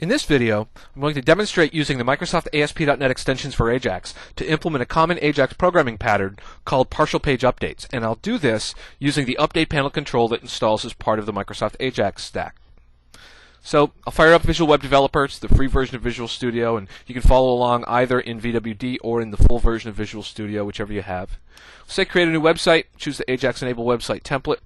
In this video, I'm going to demonstrate using the Microsoft ASP.NET extensions for AJAX to implement a common AJAX programming pattern called partial page updates, and I'll do this using the update panel control that installs as part of the Microsoft AJAX stack. So I'll fire up Visual Web Developer. It's the free version of Visual Studio, and you can follow along either in VWD or in the full version of Visual Studio, whichever you have. Say create a new website, choose the AJAX Enable Website template.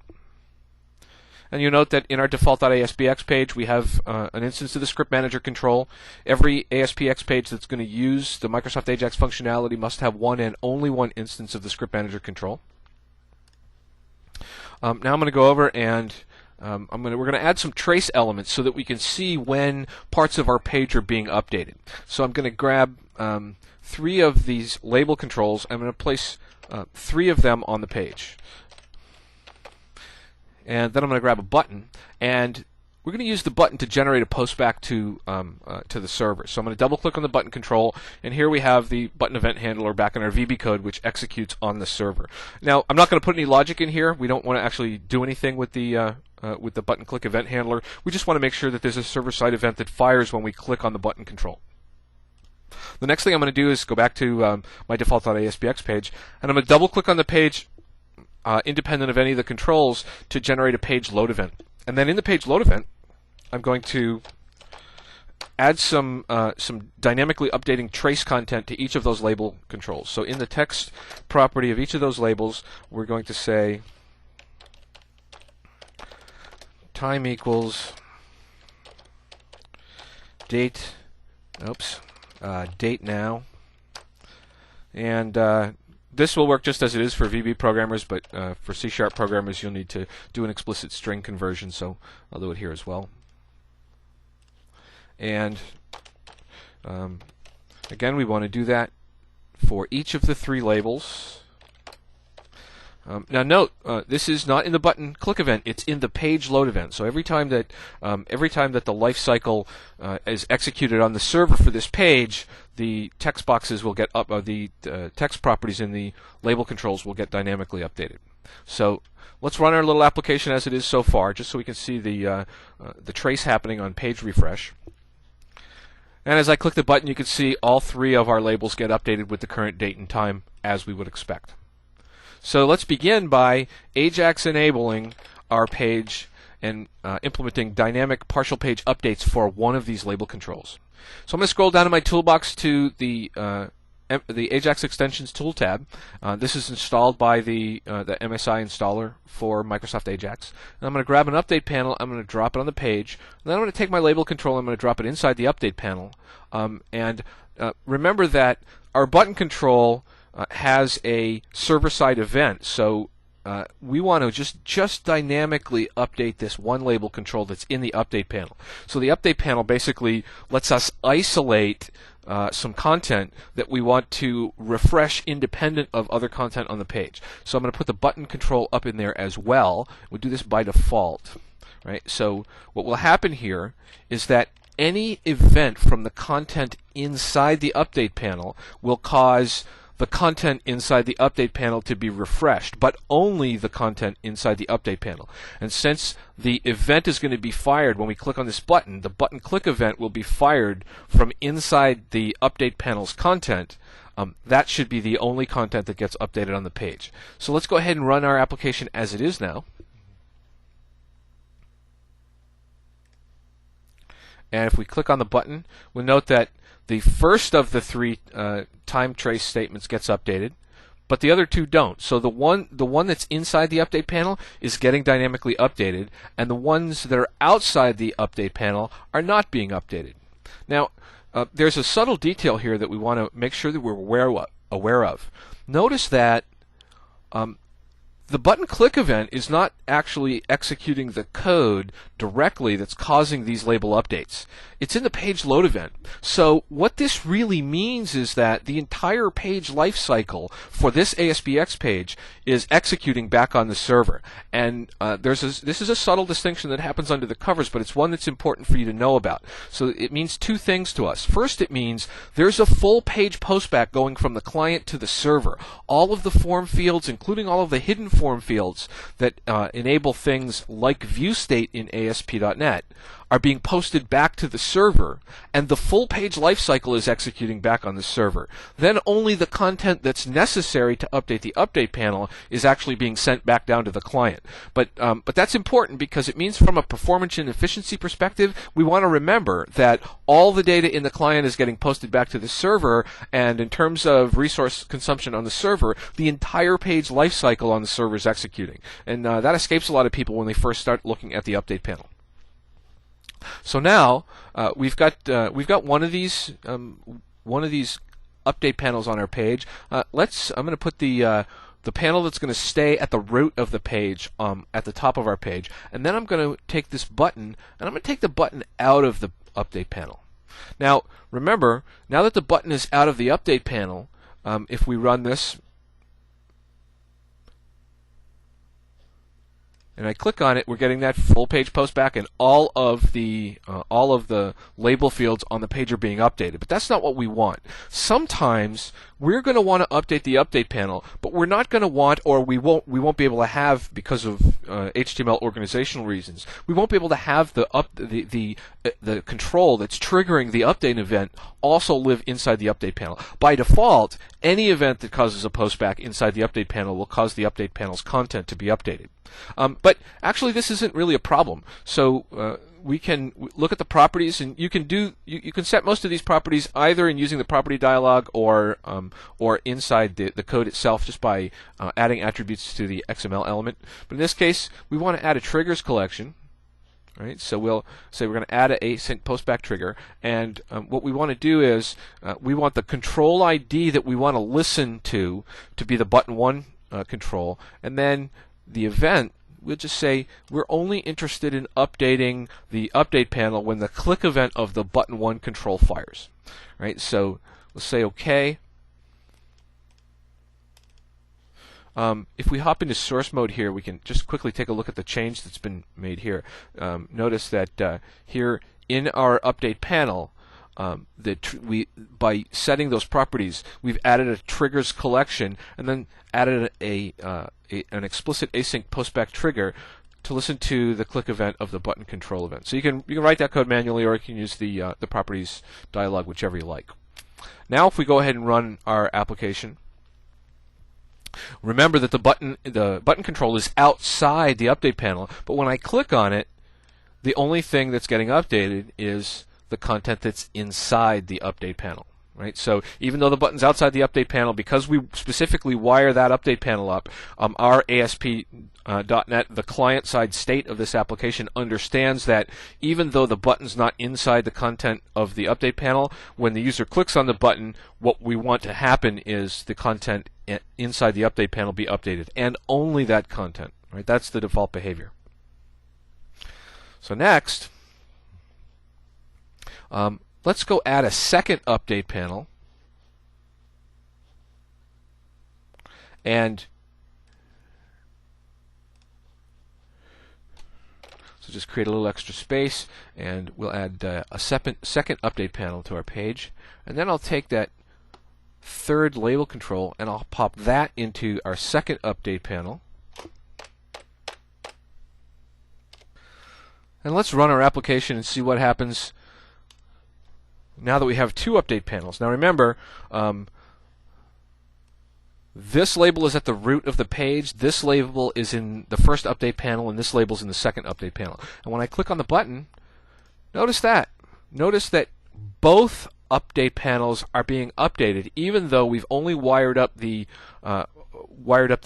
And you note that in our default.aspx page, we have an instance of the Script Manager control. Every ASPX page that's going to use the Microsoft AJAX functionality must have one and only one instance of the Script Manager control. Now I'm going to go over and we're going to add some trace elements so that we can see when parts of our page are being updated. So I'm going to grab 3 of these label controls. I'm going to place 3 of them on the page. And then I'm going to grab a button, and we're going to use the button to generate a post back to the server. So I'm going to double-click on the button control, and here we have the button event handler back in our VB code, which executes on the server. Now, I'm not going to put any logic in here. We don't want to actually do anything with the button-click event handler. We just want to make sure that there's a server-side event that fires when we click on the button control. The next thing I'm going to do is go back to my default.aspx page, and I'm going to double-click on the page independent of any of the controls to generate a page load event. And then in the page load event, I'm going to add some dynamically updating trace content to each of those label controls. So in the text property of each of those labels, we're going to say time equals date, date now, and this will work just as it is for VB programmers, but for C# programmers you'll need to do an explicit string conversion, so I'll do it here as well. And again, we want to do that for each of the 3 labels. Now note, this is not in the button click event; it's in the page load event. So every time that the life cycle is executed on the server for this page, the text boxes will get up. The text properties in the label controls will get dynamically updated. So let's run our little application as it is so far, just so we can see the trace happening on page refresh. And as I click the button, you can see all 3 of our labels get updated with the current date and time, as we would expect. So let's begin by AJAX enabling our page and implementing dynamic partial page updates for one of these label controls. So I'm going to scroll down in my toolbox to the AJAX Extensions tool tab. This is installed by the MSI installer for Microsoft AJAX. And I'm going to grab an update panel. I'm going to drop it on the page. And then I'm going to take my label control. I'm going to drop it inside the update panel. Remember that our button control has a server-side event, so we want to just dynamically update this one label control that's in the update panel. So the update panel basically lets us isolate some content that we want to refresh independent of other content on the page. So I'm going to put the button control up in there as well. We'll do this by default, right? So what will happen here is that any event from the content inside the update panel will cause the content inside the update panel to be refreshed, but only the content inside the update panel. And since the event is going to be fired when we click on this button, the button click event will be fired from inside the update panel's content. That should be the only content that gets updated on the page. So let's go ahead and run our application as it is now. And if we click on the button, we'll note that the first of the 3 time trace statements gets updated, but the other 2 don't. So the one that's inside the update panel is getting dynamically updated, and the ones that are outside the update panel are not being updated. Now, there's a subtle detail here that we want to make sure that we're aware of. Notice that the button click event is not actually executing the code directly that's causing these label updates. It's in the page load event. So what this really means is that the entire page lifecycle for this ASPX page is executing back on the server. And this is a subtle distinction that happens under the covers, but it's one that's important for you to know about. So it means 2 things to us. First, it means there's a full page postback going from the client to the server. All of the form fields, including all of the hidden form fields that enable things like view state in ASP.NET are being posted back to the server, and the full page lifecycle is executing back on the server. Then only the content that's necessary to update the update panel is actually being sent back down to the client. But that's important because it means from a performance and efficiency perspective, we want to remember that all the data in the client is getting posted back to the server, and in terms of resource consumption on the server, the entire page lifecycle on the server is executing. And that escapes a lot of people when they first start looking at the update panel. So now we've got one of these update panels on our page. I'm going to put the panel that's going to stay at the root of the page at the top of our page, and then I'm going to take this button and I'm going to take the button out of the update panel. Now remember, now that the button is out of the update panel, if we run this and I click on it, we're getting that full page post back, and all of the label fields on the page are being updated. But that's not what we want. Sometimes we're going to want to update the update panel, but we're not going to want, or we won't be able to have, because of HTML organizational reasons, we won't be able to have the control that's triggering the update event also live inside the update panel. By default, any event that causes a post back inside the update panel will cause the update panel's content to be updated. But actually, this isn't really a problem. So we can look at the properties, and you can set most of these properties either in using the property dialog or inside the code itself, just by adding attributes to the XML element. But in this case, we want to add a triggers collection. Right, so we'll say we're going to add an async postback trigger, and what we want to do is we want the control ID that we want to listen to be the button 1 control, and then the event, we'll just say we're only interested in updating the update panel when the click event of the button 1 control fires. Right, so we'll say OK. If we hop into source mode here, we can just quickly take a look at the change that's been made here. Notice that here in our update panel, by setting those properties, we've added a triggers collection and then added an explicit async postback trigger to listen to the click event of the button control event. So you can write that code manually, or you can use the properties dialog, whichever you like. Now, if we go ahead and run our application, remember that the button control is outside the update panel, but when I click on it, the only thing that's getting updated is the content that's inside the update panel. Right? So even though the button's outside the update panel, because we specifically wire that update panel up, our ASP.NET, the client-side state of this application, understands that even though the button's not inside the content of the update panel, when the user clicks on the button, what we want to happen is the content inside the update panel be updated, and only that content. Right? That's the default behavior. So next, let's go add a second update panel, and so just create a little extra space, and we'll add a second update panel to our page, and then I'll take that third label control and I'll pop that into our second update panel. And let's run our application and see what happens now that we have two update panels. Now remember, this label is at the root of the page, this label is in the first update panel, and this label is in the second update panel. And when I click on the button, notice that both update panels are being updated, even though we've only wired up the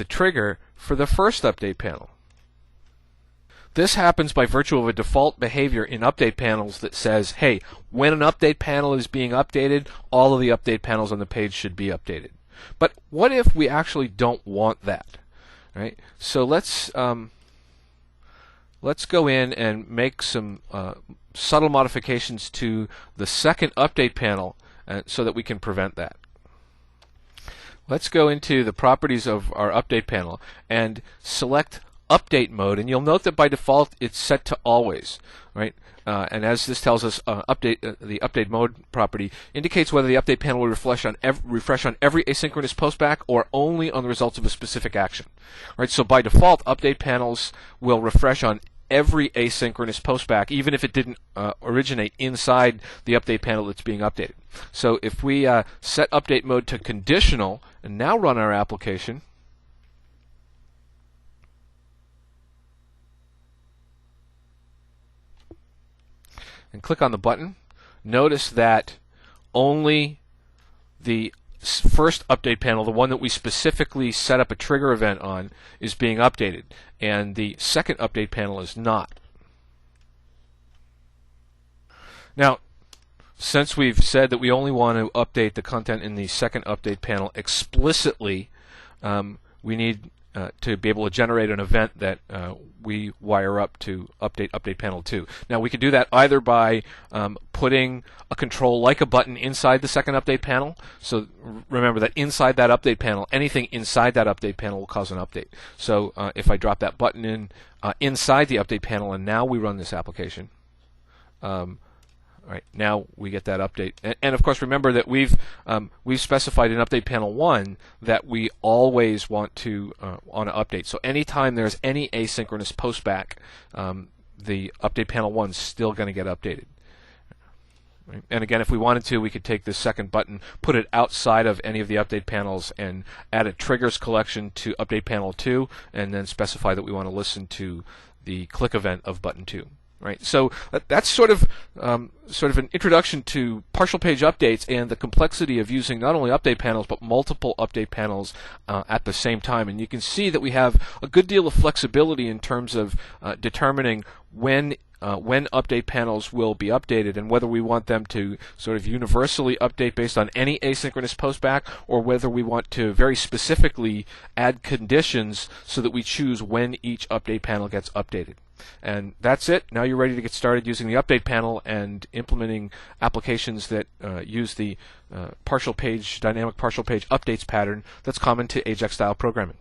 trigger for the first update panel. This happens by virtue of a default behavior in update panels that says, hey, when an update panel is being updated, all of the update panels on the page should be updated. But what if we actually don't want that? Right? So let's go in and make some subtle modifications to the second update panel so that we can prevent that. Let's go into the properties of our update panel and select update mode, and you'll note that by default it's set to always. Right? and as this tells us, the update mode property indicates whether the update panel will refresh on every asynchronous postback or only on the results of a specific action. Right. So by default, update panels will refresh on every asynchronous postback, even if it didn't originate inside the update panel that's being updated. So if we set update mode to conditional and now run our application, and click on the button, notice that only the first update panel, the one that we specifically set up a trigger event on, is being updated, and the second update panel is not. Now, since we've said that we only want to update the content in the second update panel explicitly, we need to be able to generate an event that we wire up to update panel 2. Now we can do that either by putting a control like a button inside the second update panel. So remember that inside that update panel, anything inside that update panel will cause an update. So if I drop that button in inside the update panel and now we run this application, right, now we get that update, and of course remember that we've specified in update panel 1 that we always want to update. So anytime there's any asynchronous postback, the update panel 1 is still going to get updated. Right? And again, if we wanted to, we could take this second button, put it outside of any of the update panels, and add a triggers collection to update panel 2, and then specify that we want to listen to the click event of button 2. Right, so that's sort of an introduction to partial page updates and the complexity of using not only update panels but multiple update panels at the same time. And you can see that we have a good deal of flexibility in terms of determining when update panels will be updated and whether we want them to sort of universally update based on any asynchronous postback, or whether we want to very specifically add conditions so that we choose when each update panel gets updated. And that's it. Now you're ready to get started using the update panel and implementing applications that use the dynamic partial page updates pattern that's common to AJAX style programming.